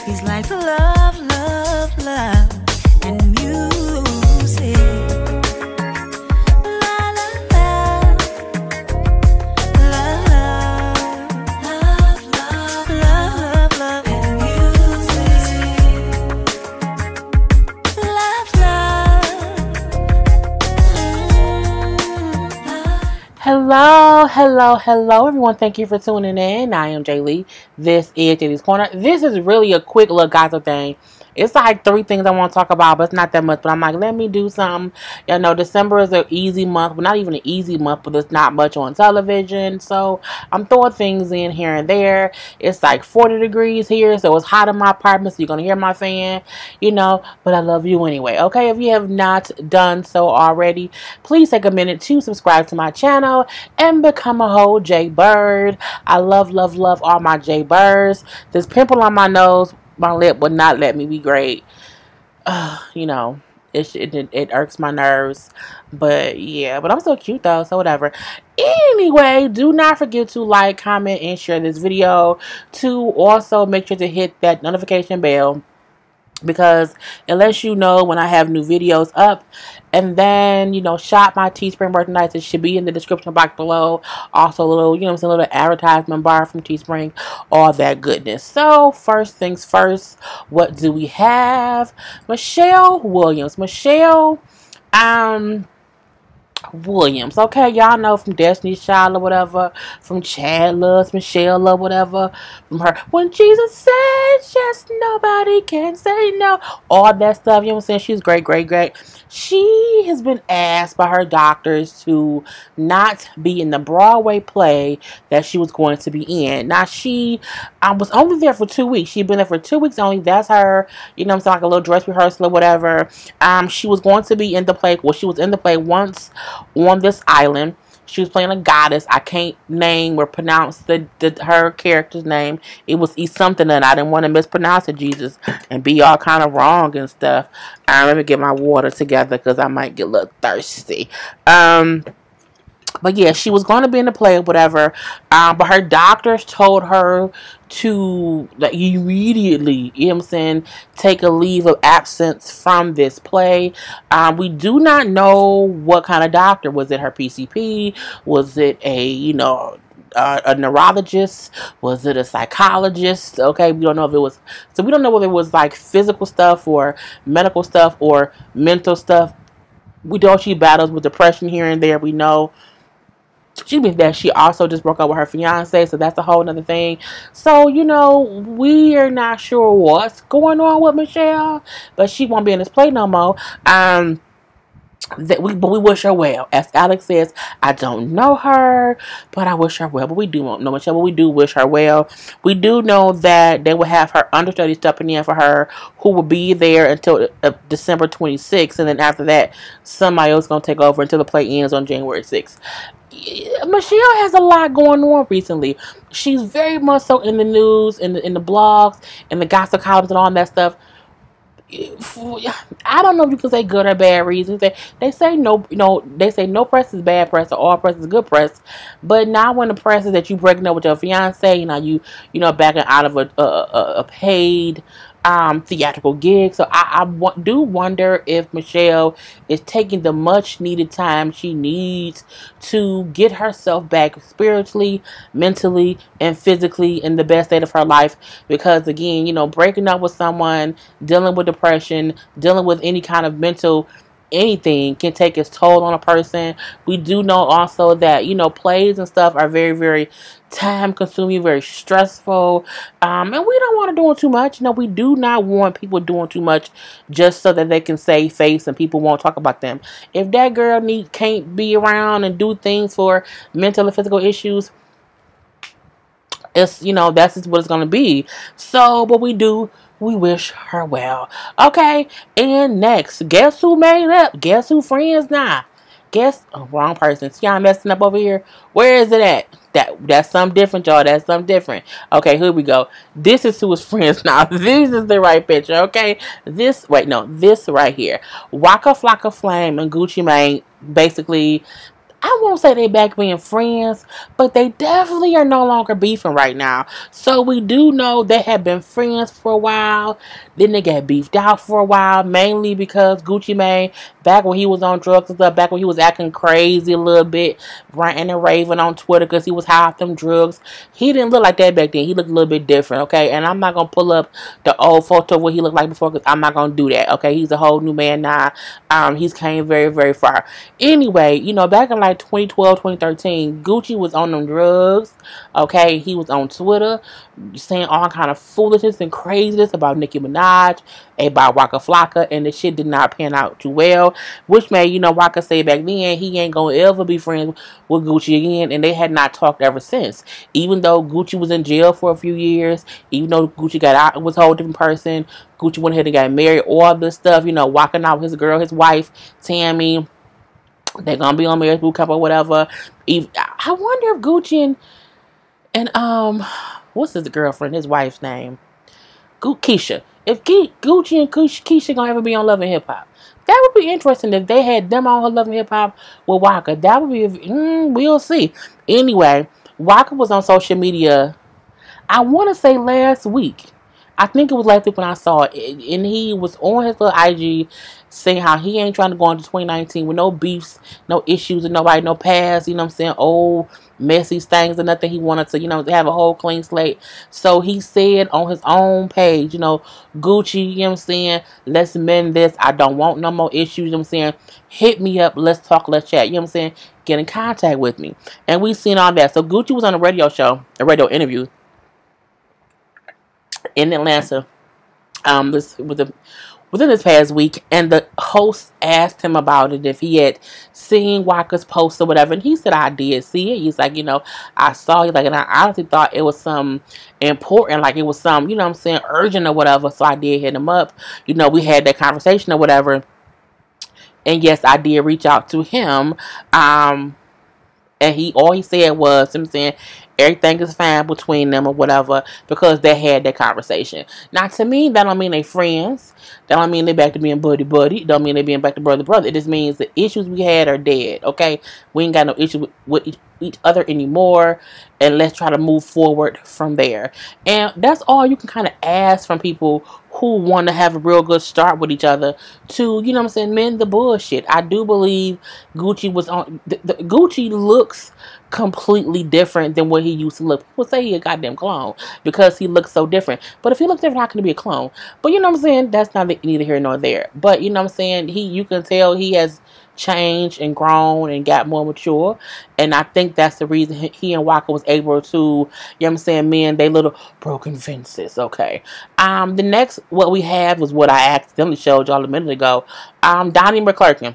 He's like love, love, love, and music. La la la, love, love, love, love, love, and music. Love, love. Hello everyone. Thank you for tuning in. I am Jay Lee. This is JD's Corner. This is really a quick little gossip thing. It's like 3 things I want to talk about, but it's not that much. But I'm like, let me do something. You know, December is an easy month. Well, not even an easy month, but there's not much on television. So I'm throwing things in here and there. It's like 40 degrees here, so it's hot in my apartment, so you're going to hear my fan, you know. But I love you anyway, okay? If you have not done so already, please take a minute to subscribe to my channel and become a whole J Bird. I love all my J Birds. This pimple on my nose, my lip would not let me be great. You know, it irks my nerves. But yeah, but I'm so cute though, so whatever. Anyway, do not forget to like, comment, and share this video. To also make sure to hit that notification bell, because it lets you know when I have new videos up. And then, you know, shop my Teespring merchandise. It should be in the description box below. Also a little, you know, a little advertisement bar from Teespring. All that goodness. So, first things first, what do we have? Michelle Williams. Williams, okay, y'all know from Destiny's Child or whatever, from Chad Loves Michelle or whatever, from her When Jesus Says Yes, Nobody Can Say No, all that stuff, you know what I'm saying? She's great. She has been asked by her doctors to not be in the Broadway play that she was going to be in. Now, she was only there for 2 weeks. She'd been there for 2 weeks only. That's her, you know what I'm saying, like a little dress rehearsal or whatever. She was going to be in the play. Well, she was in the play once on this island. She was playing a goddess. I can't name or pronounce her character's name. It was something, and I didn't want to mispronounce it, Jesus, and be all kind of wrong and stuff. Let me get my water together because I might get a little thirsty. But yeah, she was going to be in the play or whatever. But her doctors told her to like immediately, you know what I'm saying, take a leave of absence from this play. We do not know what kind of doctor. Was it her PCP? Was it a, you know, a neurologist? Was it a psychologist? Okay, we don't know if it was. So we don't know whether it was like physical stuff or medical stuff or mental stuff. We know she battles with depression here and there. We know she also just broke up with her fiance, so that's a whole nother thing. So, you know, we are not sure what's going on with Michelle, but she won't be in this play no more. But we wish her well. As Alex says, I don't know her, but I wish her well. But we do know Michelle, but we do wish her well. We do know that they will have her understudy stepping in for her, who will be there until December 26th, and then after that, somebody else is going to take over until the play ends on January 6th. Michelle has a lot going on recently. She's very much so in the news, in the blogs, in the gossip columns and all that stuff. I don't know if you can say good or bad reasons. They say no, you know, they say no press is bad press or all press is good press. But now when the press is that you breaking up with your fiance, you know, backing out of a paid theatrical gig. So I do wonder if Michelle is taking the much needed time she needs to get herself back spiritually, mentally, and physically in the best state of her life. Because again, you know, breaking up with someone, dealing with depression, dealing with any kind of mental anything can take its toll on a person. We do know also that, you know, plays and stuff are very, very time consuming, very stressful, and we don't want to do too much. You know, we do not want people doing too much just so that they can save face and people won't talk about them. If that girl can't be around and do things for mental and physical issues, it's, you know, that's just what it's going to be. So what we do, we wish her well. Okay, and next, guess who made up? Guess who friends now? Guess, oh, wrong person. See, I'm messing up over here. Where is it at? That's something different, y'all. That's something different. Okay, here we go. This is who is friends now. This is the right picture, okay? This right here. Waka, Flocka, Flame, and Gucci Mane basically I won't say they back being friends, but they definitely are no longer beefing right now. So we do know they have been friends for a while. Then they got beefed out for a while, mainly because Gucci Mane, back when he was on drugs and stuff, back when he was acting crazy a little bit, ranting and raving on Twitter because he was high off them drugs. He didn't look like that back then. He looked a little bit different, okay? And I'm not going to pull up the old photo of what he looked like before because I'm not going to do that, okay? He's a whole new man now. He's came very, very far. Anyway, back in like 2012, 2013, Gucci was on them drugs, okay? He was on Twitter saying all kind of foolishness and craziness about Nicki Minaj, about Waka Flocka, and the shit did not pan out too well, which made, Waka say back then he ain't gonna ever be friends with Gucci again, and they had not talked ever since. Even though Gucci was in jail for a few years, even though Gucci got out and was a whole different person, Gucci went ahead and got married, all this stuff, walking out with his girl, his wife, Tammy. They're gonna be on marriage boot camp or whatever. I wonder if Gucci and what's his girlfriend, his wife's name? Keisha. If Gucci and Keisha gonna ever be on Love and Hip Hop, that would be interesting if they had them on Love and Hip Hop with Waka. That would be, we'll see. Anyway, Waka was on social media, I want to say last week. I think it was last week when I saw it. And he was on his little IG saying how he ain't trying to go into 2019 with no beefs, no issues with nobody, no past, old messy things or nothing. He wanted to, have a whole clean slate. So he said on his own page, Gucci, let's mend this. I don't want no more issues, hit me up, let's talk, let's chat, get in contact with me. And we seen all that. So Gucci was on a radio show, a radio interview in Atlanta, this within this past week, and the host asked him about it, if he had seen Waka's post or whatever, and he said, I did see it. He's like, I saw it, and I honestly thought it was some important, like it was some, urgent or whatever, so I did hit him up. We had that conversation or whatever, and yes, I did reach out to him, and all he said was him saying everything is fine between them or whatever, because they had that conversation. Now, to me, that don't mean they friends. That don't mean they back to being buddy. Don't mean they being back to brother. It just means the issues we had are dead, okay? We ain't got no issue with each other anymore, and let's try to move forward from there. And that's all you can kind of ask from people who want to have a real good start with each other to, mend the bullshit. I do believe Gucci was on... Gucci looks completely different than what he used to look. People say he a goddamn clone because he looks so different. But if he looks different, how can he be a clone? But that's not neither here nor there. But you can tell he has changed and grown and got more mature, and I think that's the reason he and Waka was able to, mend they little broken fences. Okay. The next what we have was what I accidentally showed y'all a minute ago. Donnie McClurkin.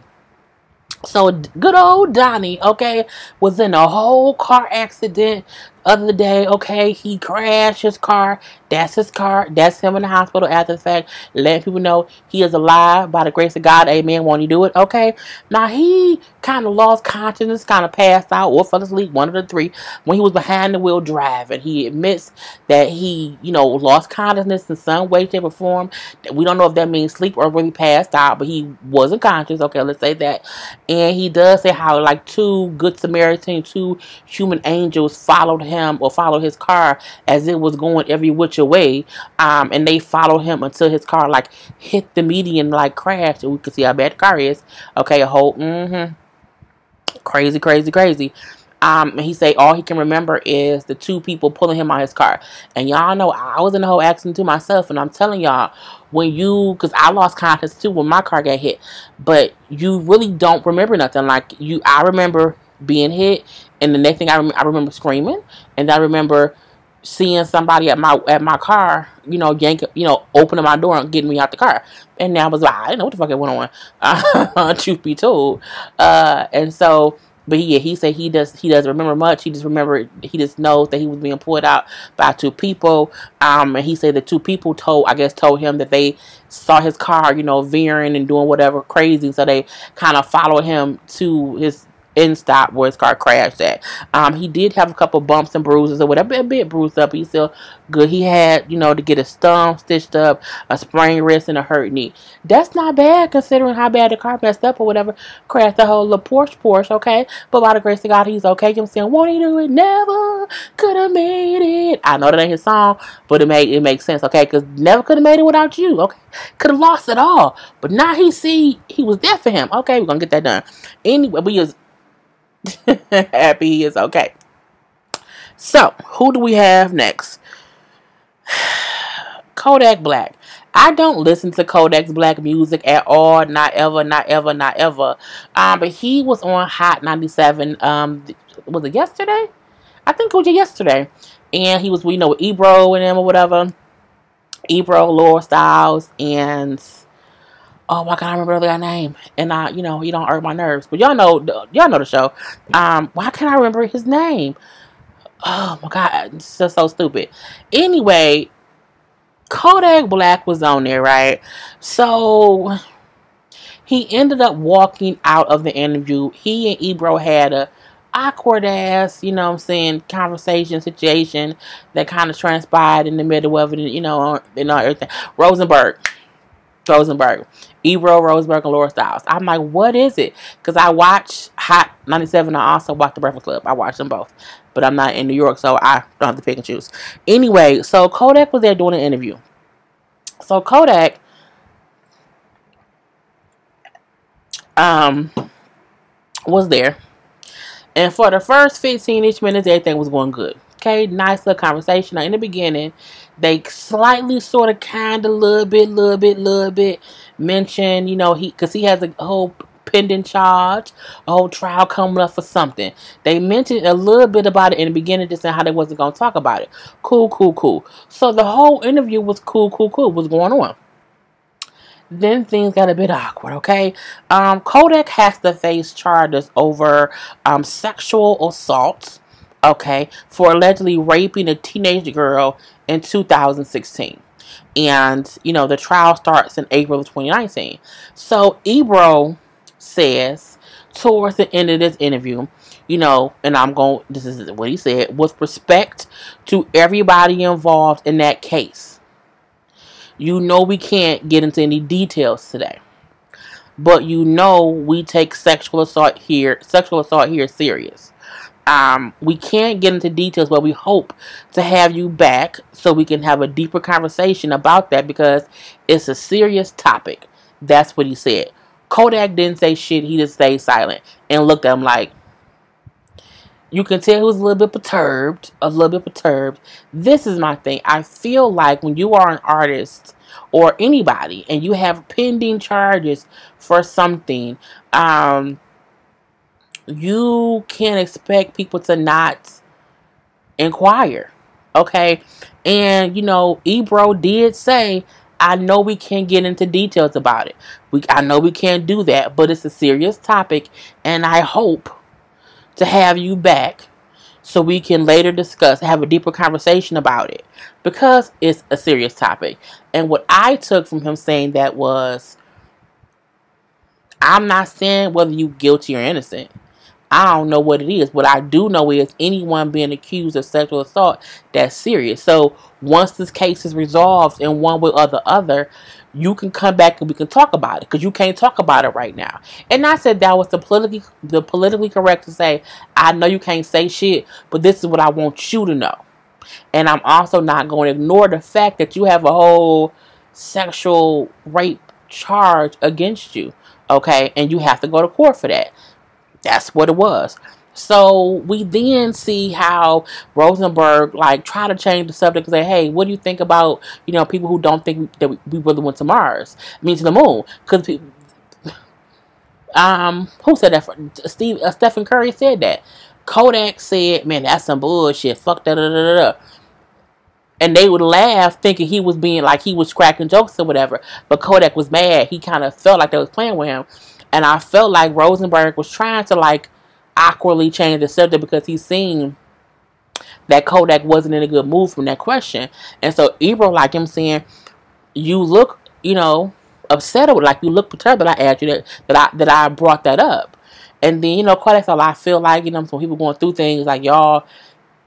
So good old Donnie, okay, was in a whole car accident other day, okay? He crashed his car. That's his car. That's him in the hospital after the fact. Letting people know he is alive by the grace of God. Amen. Won't he do it? Okay. Now, he kind of lost consciousness, kind of passed out or fell asleep, one of the three, when he was behind the wheel driving. He admits that he, lost consciousness in some way, shape, or form. We don't know if that means sleep or really passed out, but he wasn't conscious. Okay, let's say that. And he does say how, like, two good Samaritans, two human angels followed him or followed his car as it was going every which way, and they followed him until his car like hit the median, like crashed, and we could see how bad the car is. Okay, a whole crazy. And he say all he can remember is the two people pulling him out his car. And y'all know I was in the whole accident too myself, and I'm telling y'all, because I lost consciousness too when my car got hit, but you really don't remember nothing. I remember being hit, and the next thing I remember screaming, and I remember seeing somebody at my car, opening my door and getting me out the car. And I was like, I didn't know what the fuck it went on, truth be told. And so, but he said he doesn't remember much. He just knows that he was being pulled out by two people. And he said the two people told him that they saw his car, veering and doing whatever crazy. So they kind of followed him to and stopped where his car crashed at. He did have a couple bumps and bruises or whatever, a bit bruised up. He's still good. He had, to get his thumb stitched up, a sprained wrist, and a hurt knee. That's not bad considering how bad the car messed up or whatever. Crashed the whole little Porsche, okay? But by the grace of God, he's okay. I'm saying, won't he do it? Never could have made it. I know that ain't his song, but it makes sense, okay? Because never could have made it without you, okay? Could have lost it all. But now he was there for him. Okay, we're going to get that done. Anyway, we is happy he is okay. So, who do we have next? Kodak Black. I don't listen to Kodak Black music at all. Not ever, not ever, not ever. But he was on Hot 97. Was it yesterday? I think it was yesterday. And he was, with Ebro and them or whatever. Ebro, Laura Styles, and oh my God, I remember the other guy's name. And you don't hurt my nerves. But y'all know the show. Why can't I remember his name? Oh my God, it's just so stupid. Anyway, Kodak Black was on there, right? So he ended up walking out of the interview. He and Ebro had a awkward ass, conversation situation that kind of transpired in the middle of it, everything. Rosenberg, Ebro, Rosenberg, and Laura Styles. I'm like, what is it? Because I watch Hot 97. I also watch The Breakfast Club. I watch them both. But I'm not in New York, so I don't have to pick and choose. Anyway, so Kodak was there doing an interview. So Kodak was there. And for the first 15-ish minutes, everything was going good. Okay, nice little conversation. Now, in the beginning, they slightly, sort of, kind of, little bit mention, because he has a whole pending charge, a whole trial coming up for something. They mentioned a little bit about it in the beginning, just saying how they wasn't going to talk about it. Cool. So the whole interview was cool. What's going on? Then things got a bit awkward, okay? Kodak has to face charges over sexual assault, okay, for allegedly raping a teenage girl in 2016. And, the trial starts in April of 2019. So Ebro says towards the end of this interview, and this is what he said, with respect to everybody involved in that case. We can't get into any details today. But we take sexual assault here serious. We can't get into details, but we hope to have you back so we can have a deeper conversation about that because it's a serious topic. That's what he said. Kodak didn't say shit. He just stayed silent and looked at him like, you can tell he was a little bit perturbed. This is my thing. I feel like when you are an artist or anybody and you have pending charges for something, you can't expect people to not inquire. Okay? And, Ebro did say, I know we can't get into details about it. I know we can't do that, but it's a serious topic, and I hope to have you back so we can later have a deeper conversation about it because it's a serious topic. And what I took from him saying that was, I'm not saying whether you're guilty or innocent. I don't know what it is. What I do know is anyone being accused of sexual assault, that's serious. So once this case is resolved in one way or the other, you can come back and we can talk about it because you can't talk about it right now. And I said that was the politically correct to say, I know you can't say shit, but this is what I want you to know. And I'm also not going to ignore the fact that you have a whole sexual rape charge against you. Okay? And you have to go to court for that. That's what it was. So we then see how Rosenberg try to change the subject and say, hey, what do you think about, people who don't think that we really went to Mars? To the moon. Because who said that? Stephen Curry said that. Kodak said, man, that's some bullshit. Fuck da. And they would laugh thinking he was being he was cracking jokes or whatever. But Kodak was mad. He kind of felt like they was playing with him. And I felt like Rosenberg was trying to awkwardly change the subject because he's seen that Kodak wasn't in a good mood from that question. And so Ebro him saying, you look, upset or you look perturbed that I asked you that I brought that up. And then, Kodak's all I feel like, some people going through things, like, y'all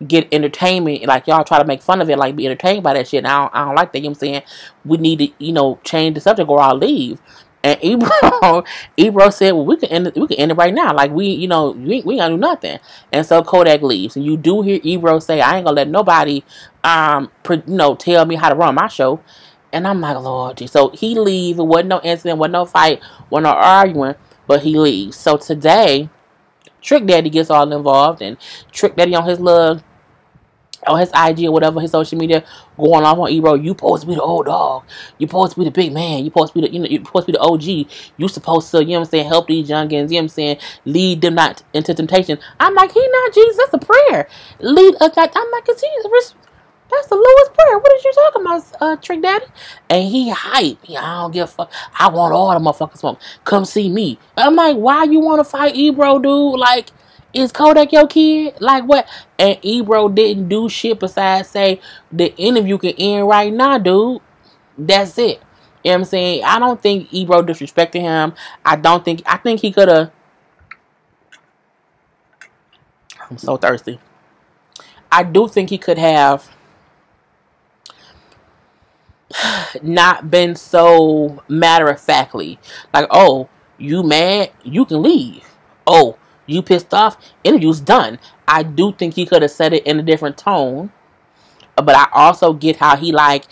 get entertainment, like, y'all try to make fun of it, like, be entertained by that shit. And I don't like that, you know what I'm saying? We need to, change the subject or I'll leave. And Ebro said, well, we can end it right now. Like, we ain't gonna do nothing. And so Kodak leaves. And you do hear Ebro say, I ain't gonna let nobody, tell me how to run my show. And I'm like, Lord, so he leaves. It wasn't no incident, wasn't no fight, wasn't no arguing, but he leaves. So today, Trick Daddy gets all involved, and Trick Daddy on his IG or whatever, his social media, going off on Ebro. You supposed to be the old dog. You supposed to be the big man. You supposed to be you supposed to be the OG. You supposed to, help these youngins, lead them not into temptation. I'm like, he not Jesus. That's a prayer. Lead us not. I'm like, that's the lowest prayer. What is you talking about, Trick Daddy? And he hype. I don't give a fuck. I want all the motherfuckers smoke. Come see me. I'm like, why you want to fight Ebro, dude? Like, is Kodak your kid? Like, what? And Ebro didn't do shit besides say the interview can end right now, dude. That's it. You know what I'm saying? I don't think Ebro disrespected him. I think he could have. I'm so thirsty. I do think he could have not been so matter-of-factly. Like, oh, you mad? You can leave. Oh, you pissed off? Interview's done. I do think he could have said it in a different tone. But I also get how he like,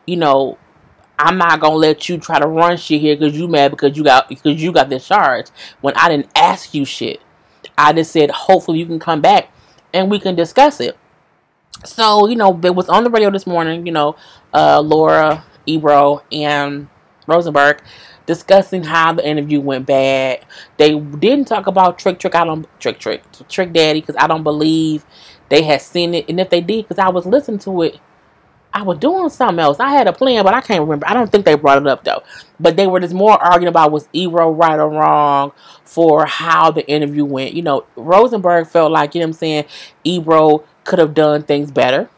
I'm not gonna let you try to run shit here because you mad because you got this charge when I didn't ask you shit. I just said hopefully you can come back and we can discuss it. So, it was on the radio this morning, Laura, Ebro, and Rosenberg discussing how the interview went bad. They didn't talk about Trick Daddy, because I don't believe they had seen it. And if they did, because I was listening to it, I was doing something else. I had a plan, but I can't remember. I don't think they brought it up, though. But they were just more arguing about was Ebro right or wrong for how the interview went. Rosenberg felt like, Ebro could have done things better.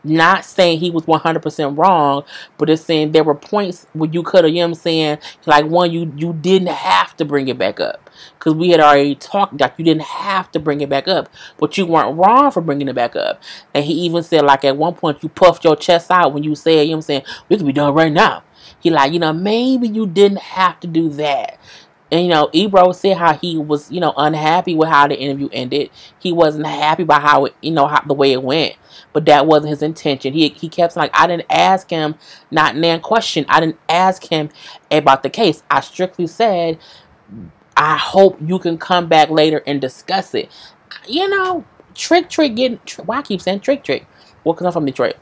Not saying he was 100% wrong, but it's saying there were points where you could have, like one, you didn't have to bring it back up. Because we had already talked that you didn't have to bring it back up, but you weren't wrong for bringing it back up. And he even said, like, at one point you puffed your chest out when you said, we could be done right now. He like, maybe you didn't have to do that. And, Ebro said how he was, unhappy with how the interview ended. He wasn't happy about how it, how the way it went. But that wasn't his intention. He kept saying, like, I didn't ask him, not nan question. I didn't ask him about the case. I strictly said, I hope you can come back later and discuss it. Trick getting, why I keep saying Trick? Well, because I'm from Detroit.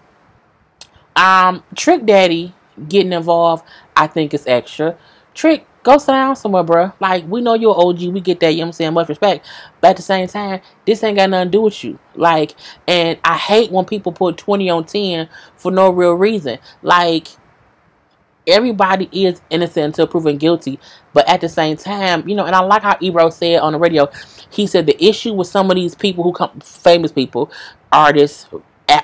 Trick Daddy getting involved, I think is extra. Trick, go sit down somewhere, bro. Like, we know you're an OG. We get that, much respect. But at the same time, this ain't got nothing to do with you. Like, and I hate when people put 20 on 10 for no real reason. Like, everybody is innocent until proven guilty. But at the same time, and I like how Ebro said on the radio, he said the issue with some of these people who come, famous people, artists,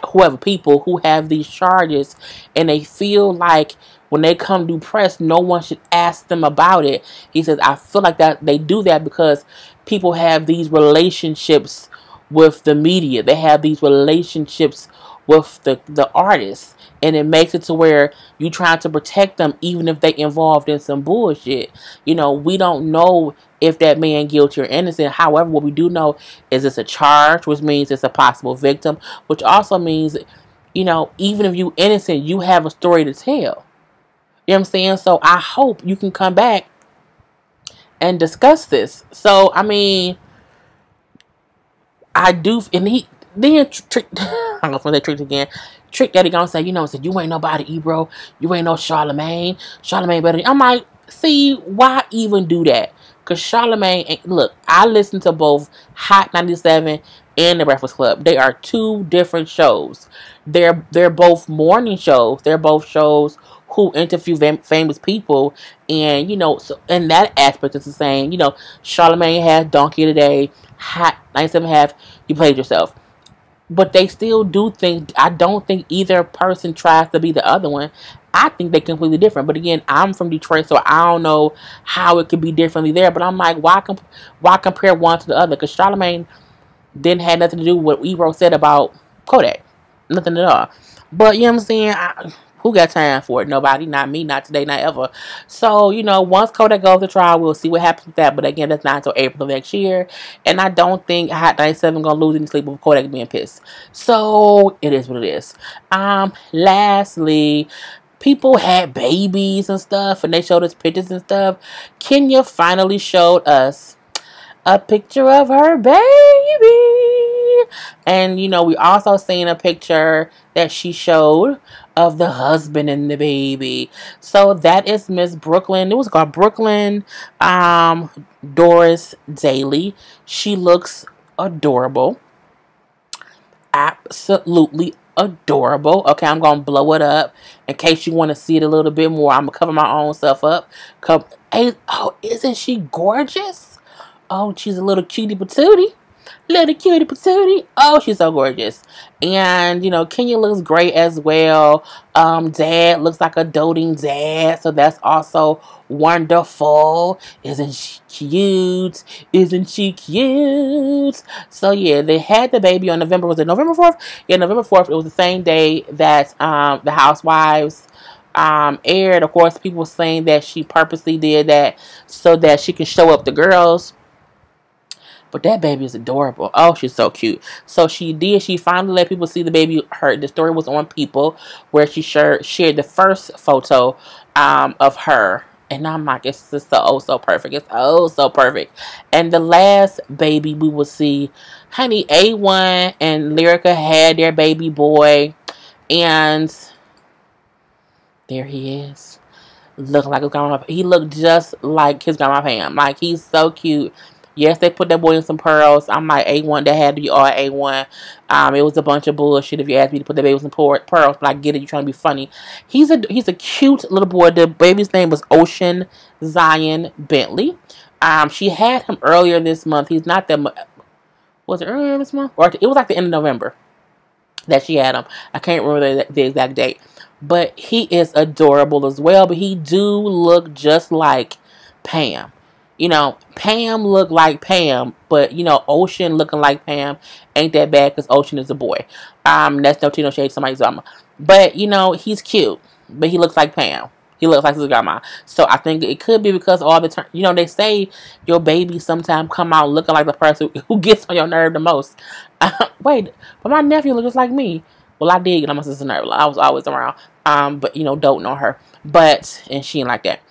whoever, people who have these charges, and they feel like when they come do press, no one should ask them about it. He says, I feel like that they do that because people have these relationships with the media. They have these relationships with the artists. And it makes it to where you trying to protect them even if they involved in some bullshit. We don't know if that man guilty or innocent. However, what we do know is it's a charge, which means it's a possible victim, which also means, even if you innocent, you have a story to tell. You know what I'm saying? So I hope you can come back and discuss this. So, I mean, I do, and then Trick, I'm gonna say Trick again. Trick Daddy gonna say, said, you ain't nobody, Ebro. You ain't no Charlemagne. Charlemagne better. I'm like, see, why even do that? Because Charlemagne, look, I listen to both Hot 97 and The Breakfast Club. They are two different shows. They're both morning shows. They're both shows who interview famous people. And, so in that aspect, it's the same. Charlemagne has Donkey Today. Hot 97 have You Played Yourself. But they still do think, I don't think either person tries to be the other one. I think they're completely different. But again, I'm from Detroit, so I don't know how it could be differently there. But I'm like, why compare one to the other? Because Charlamagne didn't have nothing to do with what Ebro said about Kodak. Nothing at all. But you know what I'm saying? Who got time for it? Nobody. Not me. Not today. Not ever. So, once Kodak goes to trial, we'll see what happens with that. But again, that's not until April of next year. And I don't think Hot 97 going to lose any sleep with Kodak being pissed. So, it is what it is. Lastly, people had babies and stuff, and they showed us pictures and stuff. Kenya finally showed us a picture of her baby. And, we also seen a picture that she showed of the husband and the baby. So that is Miss Brooklyn. It was called Brooklyn Doris Daly. She looks adorable. Absolutely adorable. Okay, I'm going to blow it up. In case you want to see it a little bit more, I'm going to cover my own stuff up. Oh, isn't she gorgeous? Oh, she's a little cutie patootie. Little cutie patootie. Oh, she's so gorgeous. And, Kenya looks great as well. Dad looks like a doting dad. So that's also wonderful. Isn't she cute? Isn't she cute? So, yeah, they had the baby on November. Was it November 4th? Yeah, November 4th. It was the same day that the Housewives aired. Of course, people were saying that she purposely did that so that she can show up the girls. But that baby is adorable. Oh, she's so cute. So she finally let people see the baby. The story was on People, where she shared the first photo of her. And I'm like, it's just so perfect. It's so perfect. And the last baby we will see, honey, A1 and Lyrica had their baby boy. And there he is. Looking like his grandma. He looked just like his grandma Pam. Like, he's so cute. Yes, they put that boy in some pearls. I'm like, A1, that had to be all A1. It was a bunch of bullshit if you asked me to put the baby in some pearls. But I get it, you're trying to be funny. He's a cute little boy. The baby's name was Ocean Zion Bentley. She had him earlier this month. He's not that much. Was it earlier this month? Or it was like the end of November that she had him. I can't remember the exact date. But he is adorable as well. But he do look just like Pam. Pam looked like Pam, but, Ocean looking like Pam ain't that bad because Ocean is a boy. That's no tea, no shade, somebody's drama. But, he's cute, but he looks like Pam. He looks like his grandma. So I think it could be because all the time, they say your baby sometimes come out looking like the person who gets on your nerve the most. Wait, but my nephew looks just like me. Well, I did get on my sister's nerve. I was always around. But, don't know her. And she ain't like that.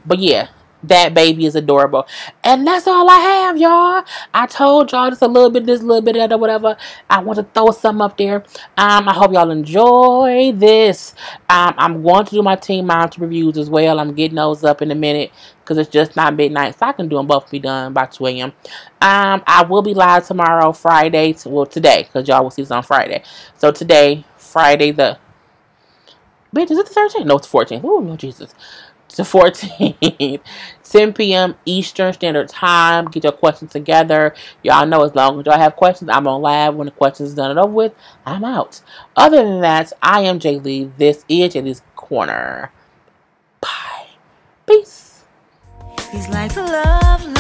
But yeah. That baby is adorable. And that's all I have, y'all. I told y'all just a little bit, this, a little bit of that, whatever. I want to throw some up there. I hope y'all enjoy this. I'm going to do my Teen Mom reviews as well. I'm getting those up in a minute because it's just not midnight. So I can do them both be done by 2 a.m. I will be live tomorrow, Friday. Today, because y'all will see this on Friday. So today, Friday the... Bitch, is it the 13th? No, it's the 14th. Oh, no, Jesus. The 14th, 10 p.m. Eastern Standard Time. Get your questions together. Y'all know as long as y'all have questions, I'm on live. When the questions is done and over with, I'm out. Other than that, I am Jay Lee. This is Jay Lee's Corner. Bye. Peace. He's like love.